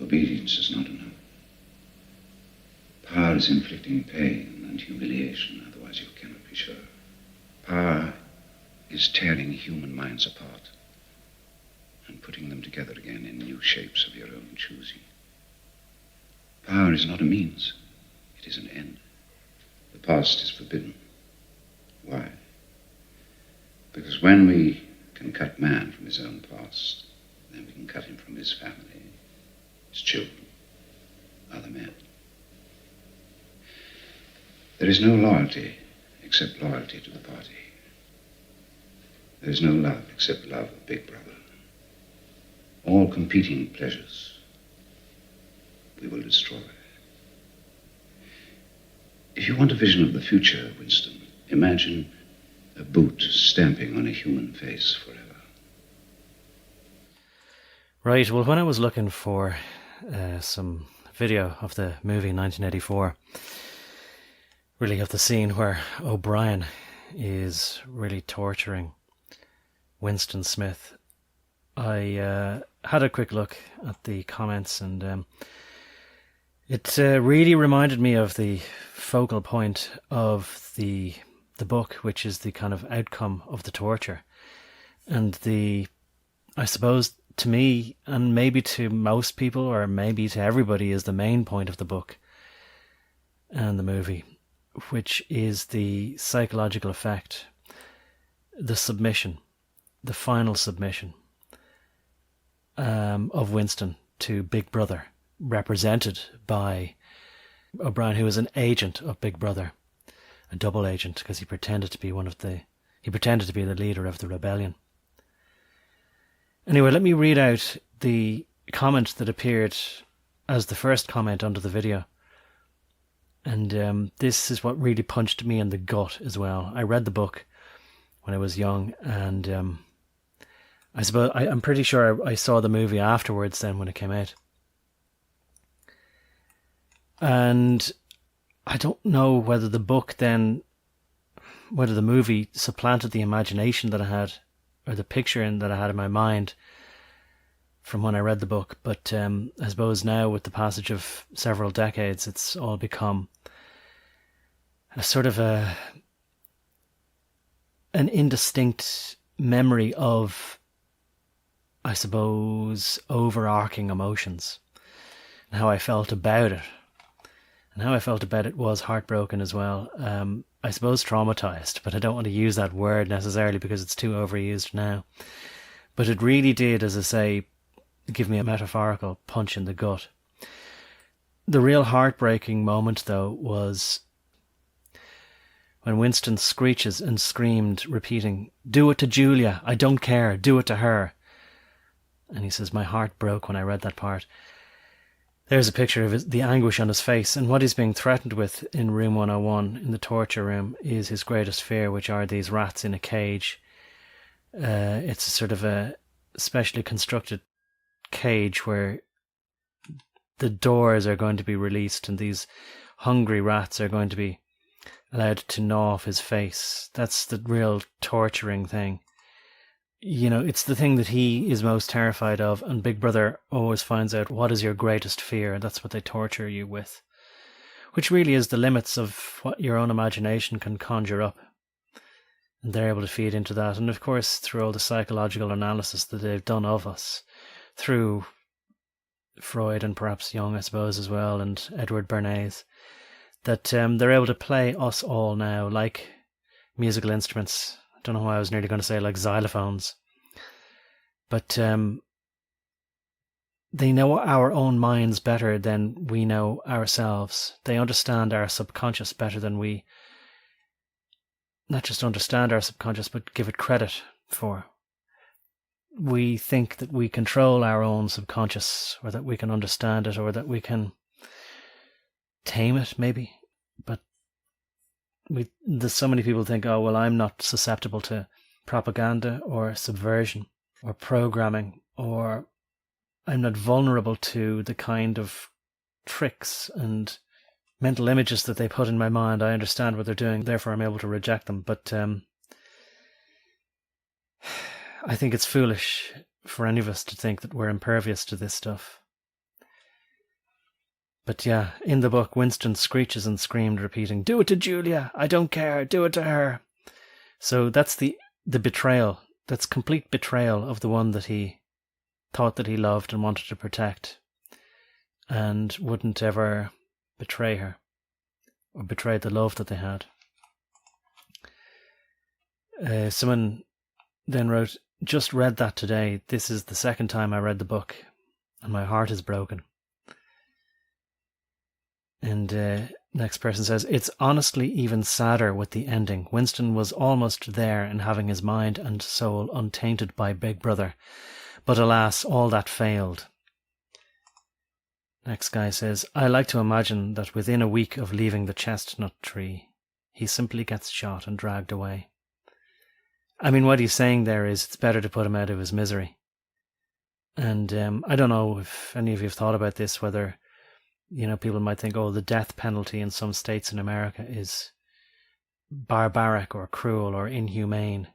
Obedience is not enough. Power is inflicting pain and humiliation, otherwise you cannot be sure. Power is tearing human minds apart and putting them together again in new shapes of your own choosing. Power is not a means, it is an end. The past is forbidden. Why? Because when we can cut man from his own past, then we can cut him from his family, his children, other men. There is no loyalty except loyalty to the party. There is no love except love of Big Brother. All competing pleasures we will destroy. If you want a vision of the future, Winston, imagine a boot stamping on a human face forever. Right, well, when I was looking for some video of the movie 1984, really of the scene where O'Brien is really torturing Winston Smith, I had a quick look at the comments, and it really reminded me of the focal point of the book, which is the kind of outcome of the torture. And I suppose to me, and maybe to most people, or maybe to everybody, is the main point of the book and the movie, which is the psychological effect, the submission, the final submission of Winston to Big Brother, represented by O'Brien, who is an agent of Big Brother, a double agent, because he pretended to be the leader of the rebellion. Anyway, let me read out the comment that appeared as the first comment under the video. And this is what really punched me in the gut as well. I read the book when I was young, and I suppose I'm pretty sure I saw the movie afterwards then when it came out. And I don't know whether the movie supplanted the imagination that I had, or the picture that I had in my mind from when I read the book. But I suppose now, with the passage of several decades, it's all become a sort of an indistinct memory of, I suppose, overarching emotions, and how I felt about it. And how I felt about it was heartbroken as well. I suppose traumatized, but I don't want to use that word necessarily because it's too overused now. But it really did, as I say, give me a metaphorical punch in the gut. The real heartbreaking moment, though, was when Winston screeches and screamed, repeating, "Do it to Julia, I don't care, do it to her." And he says, my heart broke when I read that part. There's a picture of the anguish on his face, and what he's being threatened with in room 101, in the torture room, is his greatest fear, which are these rats in a cage. It's a sort of a specially constructed cage where the doors are going to be released and these hungry rats are going to be allowed to gnaw off his face. That's the real torturing thing. You know, it's the thing that he is most terrified of, and Big Brother always finds out what is your greatest fear. That's what they torture you with, which really is the limits of what your own imagination can conjure up. And they're able to feed into that. And of course, through all the psychological analysis that they've done of us, through Freud and perhaps Jung, I suppose, as well, and Edward Bernays, that they're able to play us all now like musical instruments. I don't know why I was nearly going to say like xylophones. But they know our own minds better than we know ourselves. They understand our subconscious better than we not just understand our subconscious, but give it credit for. We think that we control our own subconscious, or that we can understand it, or that we can tame it, maybe. But there's so many people think, oh, well, I'm not susceptible to propaganda or subversion or programming, or I'm not vulnerable to the kind of tricks and mental images that they put in my mind. I understand what they're doing, therefore I'm able to reject them. But I think it's foolish for any of us to think that we're impervious to this stuff. But yeah, in the book, Winston screeches and screamed, repeating, "Do it to Julia! I don't care! Do it to her!" So that's the betrayal. That's complete betrayal of the one that he thought that he loved and wanted to protect, and wouldn't ever betray her or betray the love that they had. Someone then wrote, "Just read that today. This is the second time I read the book, and my heart is broken." And next person says, "It's honestly even sadder with the ending. Winston was almost there in having his mind and soul untainted by Big Brother. But alas, all that failed." Next guy says, "I like to imagine that within a week of leaving the chestnut tree, he simply gets shot and dragged away." I mean, what he's saying there is it's better to put him out of his misery. And I don't know if any of you have thought about this, whether, people might think, oh, the death penalty in some states in America is barbaric or cruel or inhumane.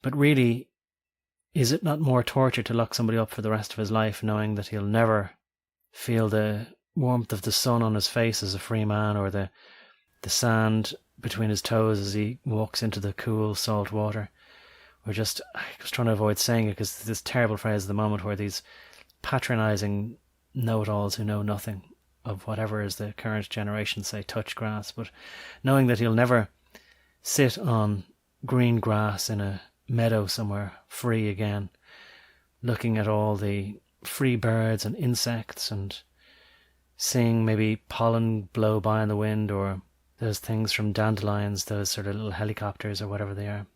But really, is it not more torture to lock somebody up for the rest of his life, knowing that he'll never feel the warmth of the sun on his face as a free man, or the sand between his toes as he walks into the cool salt water? Or just, I was trying to avoid saying it because this terrible phrase at the moment where these patronizing know-it-alls who know nothing of whatever is the current generation say touch grass, but knowing that he'll never sit on green grass in a meadow somewhere free again, looking at all the free birds and insects and seeing maybe pollen blow by in the wind, or those things from dandelions, those sort of little helicopters or whatever they are,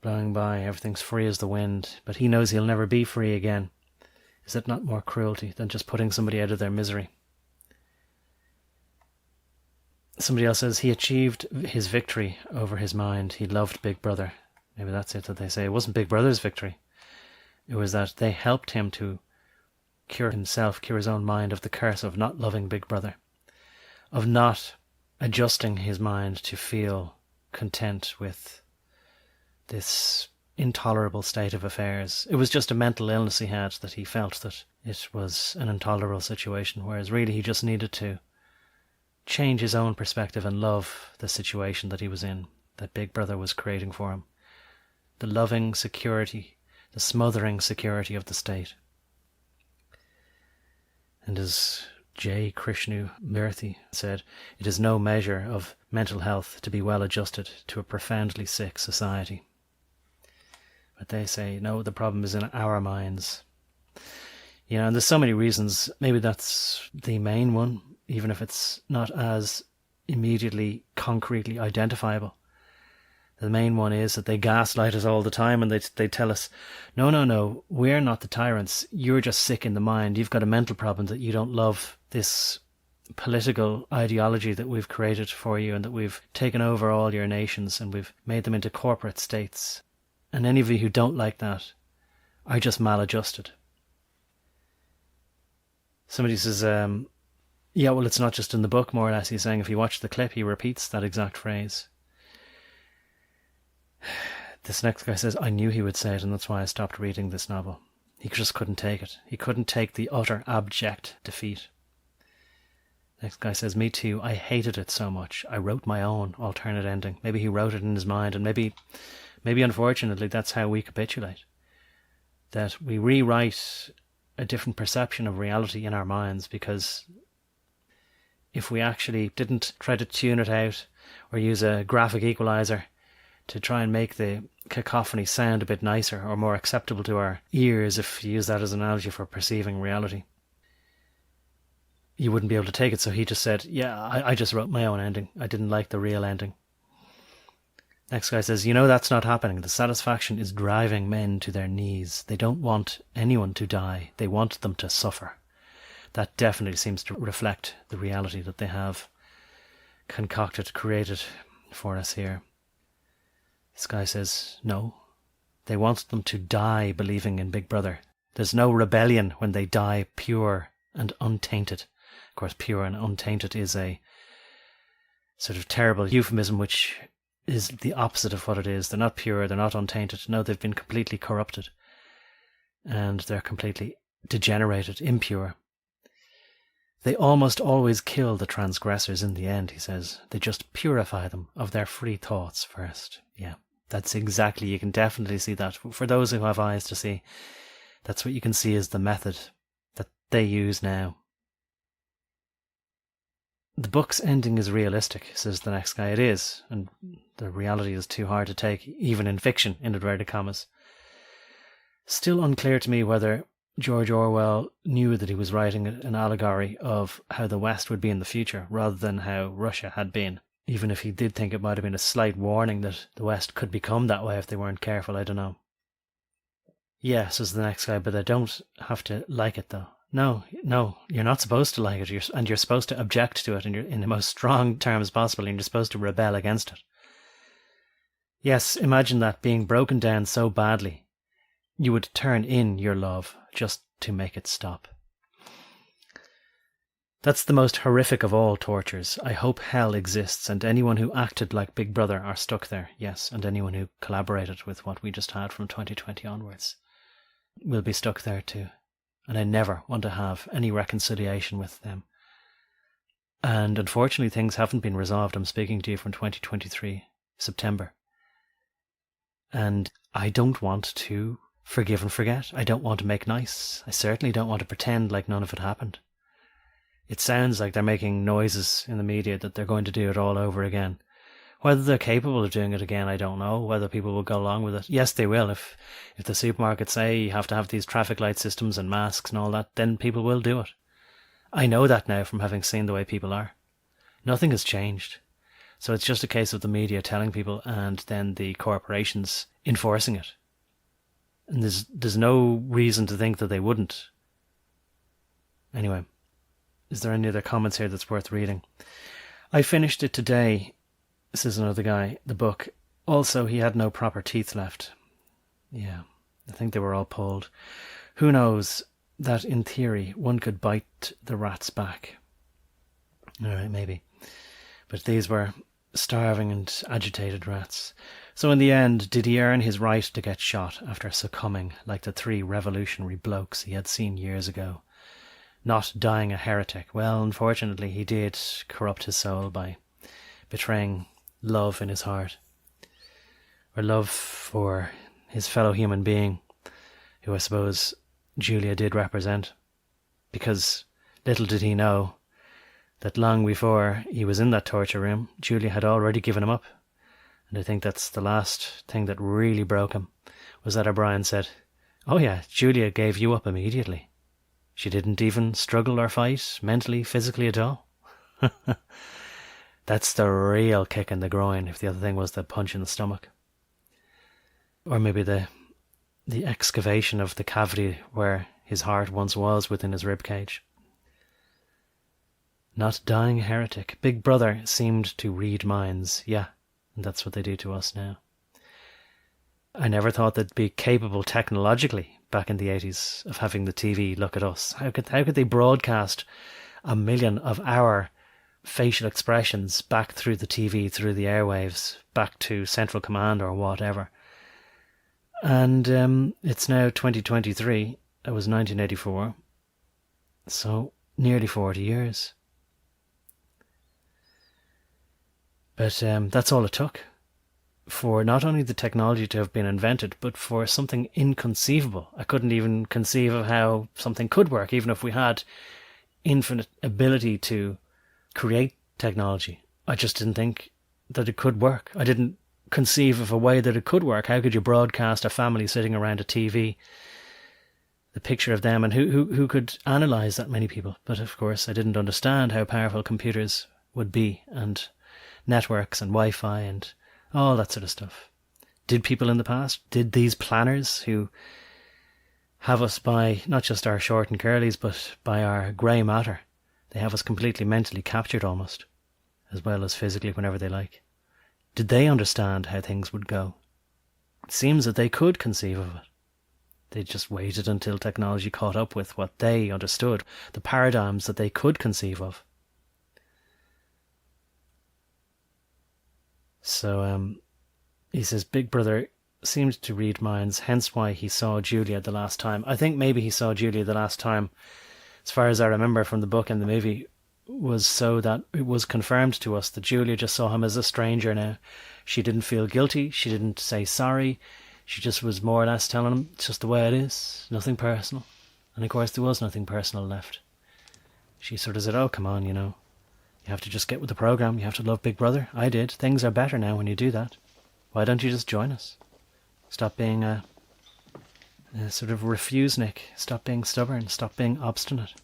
blowing by. Everything's free as the wind, but he knows he'll never be free again. Is that not more cruelty than just putting somebody out of their misery? Somebody else says he achieved his victory over his mind. He loved Big Brother. Maybe that's it that they say. It wasn't Big Brother's victory. It was that they helped him to cure his own mind of the curse of not loving Big Brother, of not adjusting his mind to feel content with this intolerable state of affairs. It was just a mental illness he had, that he felt that it was an intolerable situation, whereas really he just needed to change his own perspective and love the situation that he was in, that Big Brother was creating for him. The loving security, the smothering security of the state. And as J. Krishnamurti said, it is no measure of mental health to be well adjusted to a profoundly sick society. But they say, no, the problem is in our minds. And there's so many reasons. Maybe that's the main one, even if it's not as immediately, concretely identifiable. The main one is that they gaslight us all the time, and they tell us, no, we're not the tyrants. You're just sick in the mind. You've got a mental problem that you don't love this political ideology that we've created for you, and that we've taken over all your nations and we've made them into corporate states. And any of you who don't like that are just maladjusted. Somebody says, well, it's not just in the book, more or less. He's saying if you watch the clip, he repeats that exact phrase. This next guy says, I knew he would say it, and that's why I stopped reading this novel. He just couldn't take it. He couldn't take the utter abject defeat. Next guy says, me too. I hated it so much. I wrote my own alternate ending. Maybe he wrote it in his mind, and maybe unfortunately that's how we capitulate. That we rewrite a different perception of reality in our minds, because if we actually didn't try to tune it out or use a graphic equalizer to try and make the cacophony sound a bit nicer or more acceptable to our ears, if you use that as an analogy for perceiving reality, you wouldn't be able to take it. So he just said, I just wrote my own ending. I didn't like the real ending. Next guy says, that's not happening. The satisfaction is driving men to their knees. They don't want anyone to die. They want them to suffer. That definitely seems to reflect the reality that they have concocted, created for us here. This guy says, no. They want them to die believing in Big Brother. There's no rebellion when they die pure and untainted. Of course, pure and untainted is a sort of terrible euphemism, which is the opposite of what it is. They're not pure, they're not untainted. No, they've been completely corrupted. And they're completely degenerated, impure. They almost always kill the transgressors in the end, he says. They just purify them of their free thoughts first. Yeah, that's exactly, you can definitely see that. For those who have eyes to see, that's what you can see is the method that they use now. The book's ending is realistic, says the next guy. It is, and the reality is too hard to take, even in fiction, in inverted commas. Still unclear to me whether George Orwell knew that he was writing an allegory of how the West would be in the future, rather than how Russia had been. Even if he did think it might have been a slight warning that the West could become that way if they weren't careful, I don't know. Yeah, says the next guy, but I don't have to like it though. No, you're not supposed to like it, you're supposed to object to it in the most strong terms possible, and you're supposed to rebel against it. Yes, imagine that, being broken down so badly, you would turn in your love just to make it stop. That's the most horrific of all tortures. I hope hell exists, and anyone who acted like Big Brother are stuck there, yes, and anyone who collaborated with what we just had from 2020 onwards will be stuck there too. And I never want to have any reconciliation with them. And unfortunately, things haven't been resolved. I'm speaking to you from 2023, September. And I don't want to forgive and forget. I don't want to make nice. I certainly don't want to pretend like none of it happened. It sounds like they're making noises in the media that they're going to do it all over again. Whether they're capable of doing it again, I don't know. Whether people will go along with it. Yes, they will. If the supermarkets say you have to have these traffic light systems and masks and all that, then people will do it. I know that now from having seen the way people are. Nothing has changed. So it's just a case of the media telling people and then the corporations enforcing it. And there's no reason to think that they wouldn't. Anyway, is there any other comments here that's worth reading? I finished it today, says another guy, the book. Also, he had no proper teeth left. Yeah, I think they were all pulled. Who knows that in theory one could bite the rat's back. Alright, maybe. But these were starving and agitated rats. So in the end, did he earn his right to get shot after succumbing like the 3 revolutionary blokes he had seen years ago? Not dying a heretic. Well, unfortunately, he did corrupt his soul by betraying love in his heart, or love for his fellow human being, who I suppose Julia did represent, because little did he know that long before he was in that torture room, Julia had already given him up. And I think that's the last thing that really broke him, was that O'Brien said, "Oh yeah, Julia gave you up immediately. She didn't even struggle or fight, mentally, physically at all." That's the real kick in the groin, if the other thing was the punch in the stomach. Or maybe the excavation of the cavity where his heart once was within his ribcage. Not dying a heretic. Big Brother seemed to read minds, yeah, and that's what they do to us now. I never thought they'd be capable technologically back in the 80s of having the TV look at us. How could they broadcast 1 million of our facial expressions back through the TV, through the airwaves, back to Central Command or whatever? And it's now 2023. It was 1984. So nearly 40 years. But that's all it took for not only the technology to have been invented, but for something inconceivable. I couldn't even conceive of how something could work, even if we had infinite ability to create technology. I just didn't think that it could work. I didn't conceive of a way that it could work. How could you broadcast a family sitting around a TV, the picture of them, and who could analyse that many people? But of course I didn't understand how powerful computers would be, and networks and Wi-Fi and all that sort of stuff. Did people in the past, did these planners who have us by not just our short and curlies, but by our grey matter, they have us completely mentally captured almost, as well as physically whenever they like. Did they understand how things would go? It seems that they could conceive of it. They just waited until technology caught up with what they understood, the paradigms that they could conceive of. So he says Big Brother seemed to read minds, hence why he saw Julia the last time. I think maybe he saw Julia the last time as far as I remember from the book and the movie, was so that it was confirmed to us that Julia just saw him as a stranger now. She didn't feel guilty. She didn't say sorry. She just was more or less telling him it's just the way it is. Nothing personal. And of course there was nothing personal left. She sort of said, oh, come on, you know. You have to just get with the program. You have to love Big Brother. I did. Things are better now when you do that. Why don't you just join us? Stop being a sort of refusenik. Stop being stubborn. Stop being obstinate.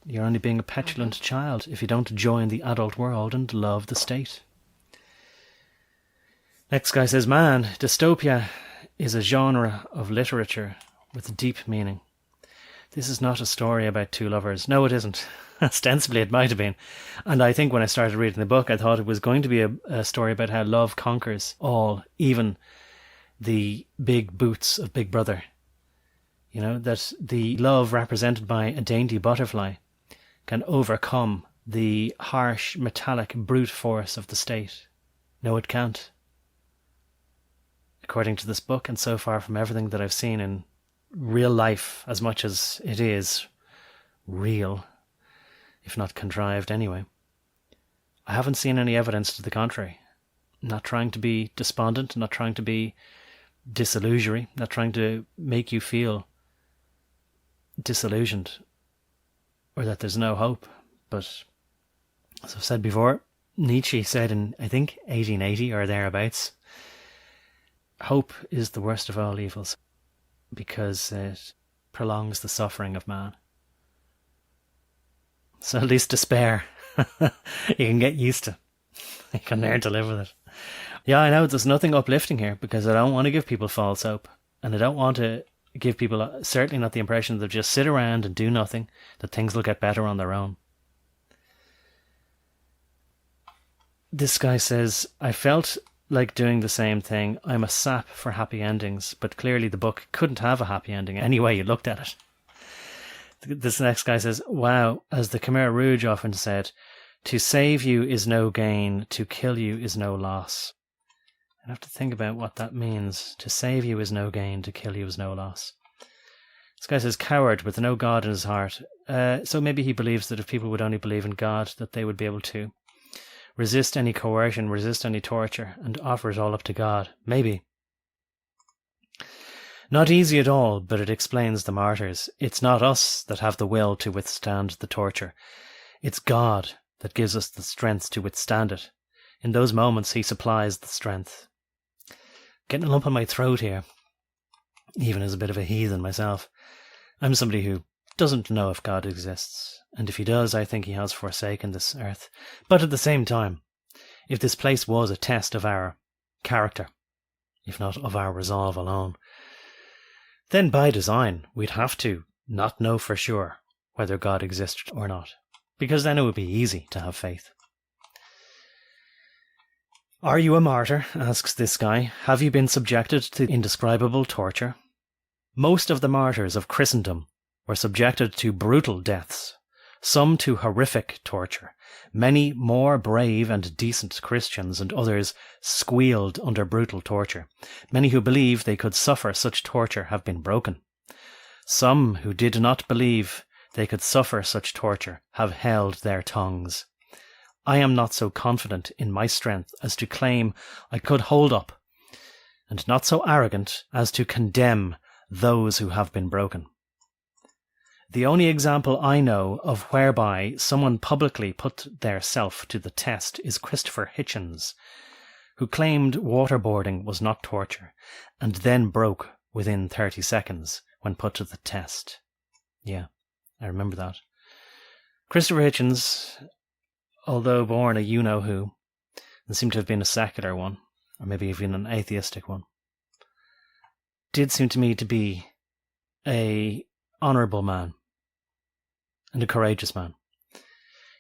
You're only being a petulant child if you don't join the adult world and love the state. Next guy says, man, dystopia is a genre of literature with deep meaning. This is not a story about two lovers. No, it isn't. Ostensibly, it might have been. And I think when I started reading the book, I thought it was going to be a story about how love conquers all, even the big boots of Big Brother. You know, that the love represented by a dainty butterfly can overcome the harsh, metallic, brute force of the state. No, it can't. According to this book, and so far from everything that I've seen in real life, as much as it is real, if not contrived anyway, I haven't seen any evidence to the contrary. I'm not trying to be despondent, not trying to be disillusionary, not trying to make you feel disillusioned or that there's no hope. But as I've said before, Nietzsche said in, I think, 1880 or thereabouts, hope is the worst of all evils because it prolongs the suffering of man. So at least despair, you can get used to. You can learn to live with it. Yeah, I know there's nothing uplifting here because I don't want to give people false hope. And I don't want to give people, certainly not the impression that they'll just sit around and do nothing, that things will get better on their own. This guy says, I felt like doing the same thing. I'm a sap for happy endings, but clearly the book couldn't have a happy ending any way you looked at it. This next guy says, wow, as the Khmer Rouge often said, to save you is no gain, to kill you is no loss. I have to think about what that means. To save you is no gain, to kill you is no loss. This guy says, coward with no God in his heart. So maybe he believes that if people would only believe in God, that they would be able to resist any coercion, resist any torture, and offer it all up to God. Maybe. Not easy at all, but it explains the martyrs. It's not us that have the will to withstand the torture. It's God that gives us the strength to withstand it. In those moments, he supplies the strength. Getting a lump in my throat here, even as a bit of a heathen myself. I'm somebody who doesn't know if God exists, and if he does, I think he has forsaken this earth. But at the same time, if this place was a test of our character, if not of our resolve alone, then by design we'd have to not know for sure whether God existed or not, because then it would be easy to have faith. Are you a martyr? Asks this guy. Have you been subjected to indescribable torture? Most of the martyrs of Christendom were subjected to brutal deaths, some to horrific torture. Many more brave and decent Christians and others squealed under brutal torture. Many who believe they could suffer such torture have been broken. Some who did not believe they could suffer such torture have held their tongues. I am not so confident in my strength as to claim I could hold up, and not so arrogant as to condemn those who have been broken. The only example I know of whereby someone publicly put their self to the test is Christopher Hitchens, who claimed waterboarding was not torture, and then broke within 30 seconds when put to the test. Yeah, I remember that. Christopher Hitchens, although born a you-know-who, and seemed to have been a secular one, or maybe even an atheistic one, did seem to me to be a honourable man and a courageous man.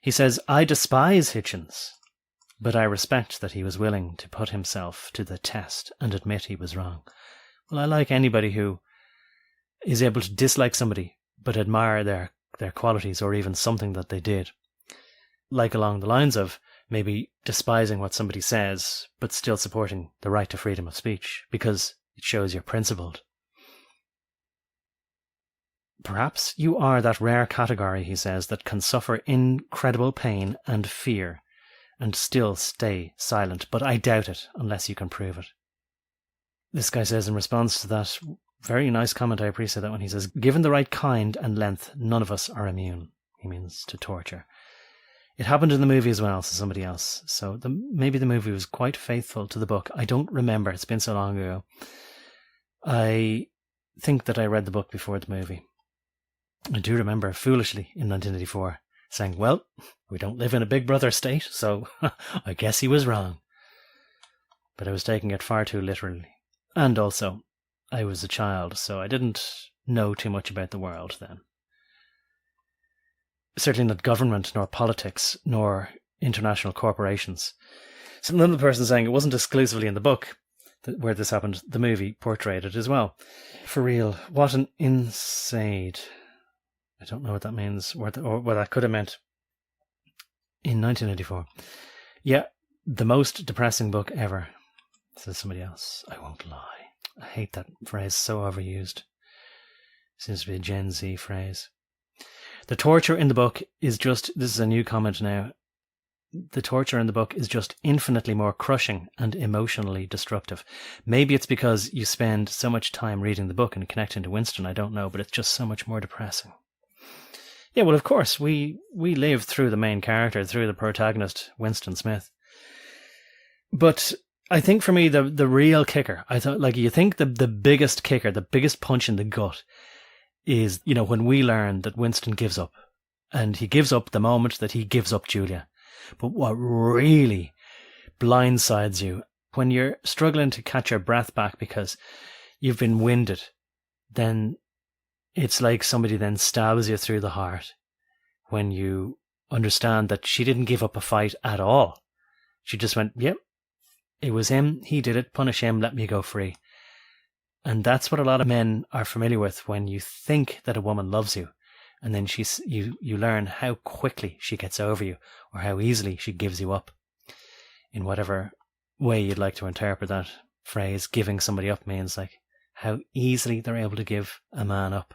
He says, I despise Hitchens, but I respect that he was willing to put himself to the test and admit he was wrong. Well, I like anybody who is able to dislike somebody but admire their qualities or even something that they did. Like along the lines of maybe despising what somebody says but still supporting the right to freedom of speech because it shows you're principled. Perhaps you are that rare category, he says, that can suffer incredible pain and fear and still stay silent, but I doubt it unless you can prove it. This guy says in response to that very nice comment, I appreciate that one, he says, given the right kind and length, none of us are immune. He means to torture. It happened in the movie as well, says somebody else. So maybe the movie was quite faithful to the book. I don't remember. It's been so long ago. I think that I read the book before the movie. I do remember foolishly in 1984 saying, well, we don't live in a Big Brother state, so I guess he was wrong. But I was taking it far too literally. And also, I was a child, so I didn't know too much about the world then. Certainly not government, nor politics, nor international corporations. So another person saying it wasn't exclusively in the book where this happened. The movie portrayed it as well. For real, what an insane... I don't know what that means, or what that could have meant. In 1984. Yeah, the most depressing book ever, says somebody else. I won't lie. I hate that phrase, so overused. Seems to be a Gen Z phrase. The torture in the book is just, this is a new comment now, the torture in the book is just infinitely more crushing and emotionally destructive. Maybe it's because you spend so much time reading the book and connecting to Winston, I don't know, but it's just so much more depressing. Yeah, well, of course, we live through the main character, through the protagonist, Winston Smith. But I think for me, the real kicker, I thought, like, you think the biggest kicker, the biggest punch in the gut is, you know, when we learn that Winston gives up. And he gives up the moment that he gives up Julia. But what really blindsides you, when you're struggling to catch your breath back because you've been winded, then it's like somebody then stabs you through the heart when you understand that she didn't give up a fight at all. She just went, yep, it was him, he did it, punish him, let me go free. And that's what a lot of men are familiar with when you think that a woman loves you, and then you learn how quickly she gets over you, or how easily she gives you up. In whatever way you'd like to interpret that phrase, giving somebody up means like how easily they're able to give a man up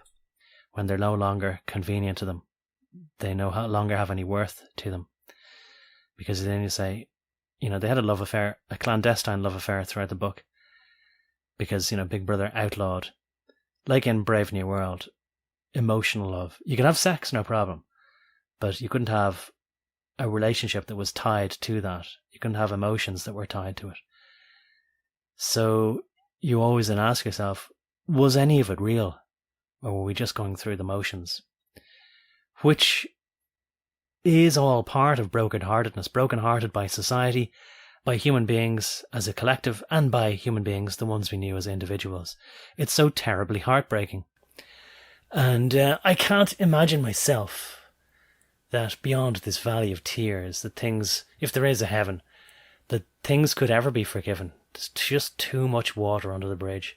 when they're no longer convenient to them. They no longer have any worth to them. Because then you say, you know, they had a love affair, a clandestine love affair throughout the book. Because, you know, Big Brother outlawed, like in Brave New World, emotional love. You can have sex, no problem. But you couldn't have a relationship that was tied to that. You couldn't have emotions that were tied to it. So you always then ask yourself, was any of it real? Or were we just going through the motions? Which is all part of brokenheartedness, brokenhearted by society, by human beings as a collective, and by human beings, the ones we knew as individuals. It's so terribly heartbreaking. And I can't imagine myself that beyond this valley of tears, that things, if there is a heaven, that things could ever be forgiven. There's just too much water under the bridge.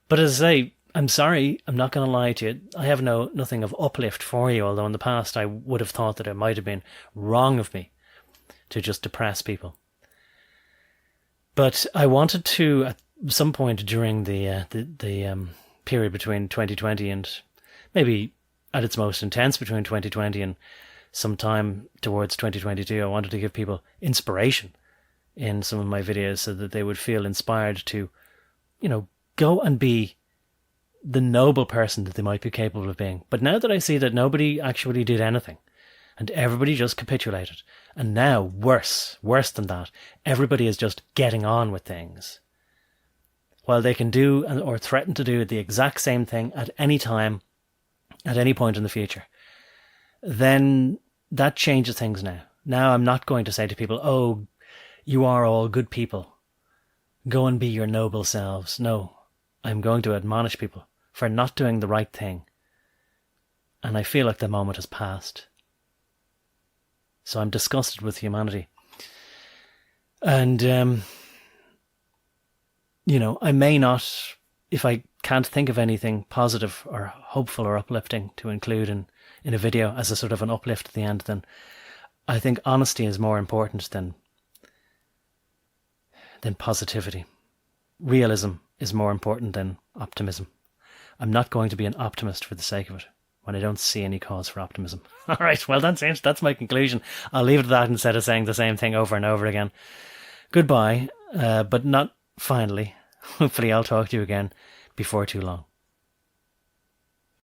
But as I say, I'm sorry, I'm not going to lie to you. I have nothing of uplift for you, although in the past I would have thought that it might have been wrong of me to just depress people. But I wanted to, at some point during the period between 2020 and maybe at its most intense between 2020 and sometime towards 2022, I wanted to give people inspiration in some of my videos so that they would feel inspired to, you know, go and be the noble person that they might be capable of being. But now that I see that nobody actually did anything and everybody just capitulated, and now worse than that, everybody is just getting on with things, while they can do or threaten to do the exact same thing at any time, at any point in the future, then that changes things now. Now I'm not going to say to people, oh, you are all good people, go and be your noble selves. No, I'm going to admonish people for not doing the right thing. And I feel like the moment has passed. So I'm disgusted with humanity. And, you know, I may not, if I can't think of anything positive or hopeful or uplifting to include in a video as a sort of an uplift at the end, then I think honesty is more important than positivity. Realism is more important than optimism. I'm not going to be an optimist for the sake of it when I don't see any cause for optimism. All right, well, that's it. That's my conclusion. I'll leave it at that instead of saying the same thing over and over again. Goodbye, but not finally. Hopefully I'll talk to you again before too long.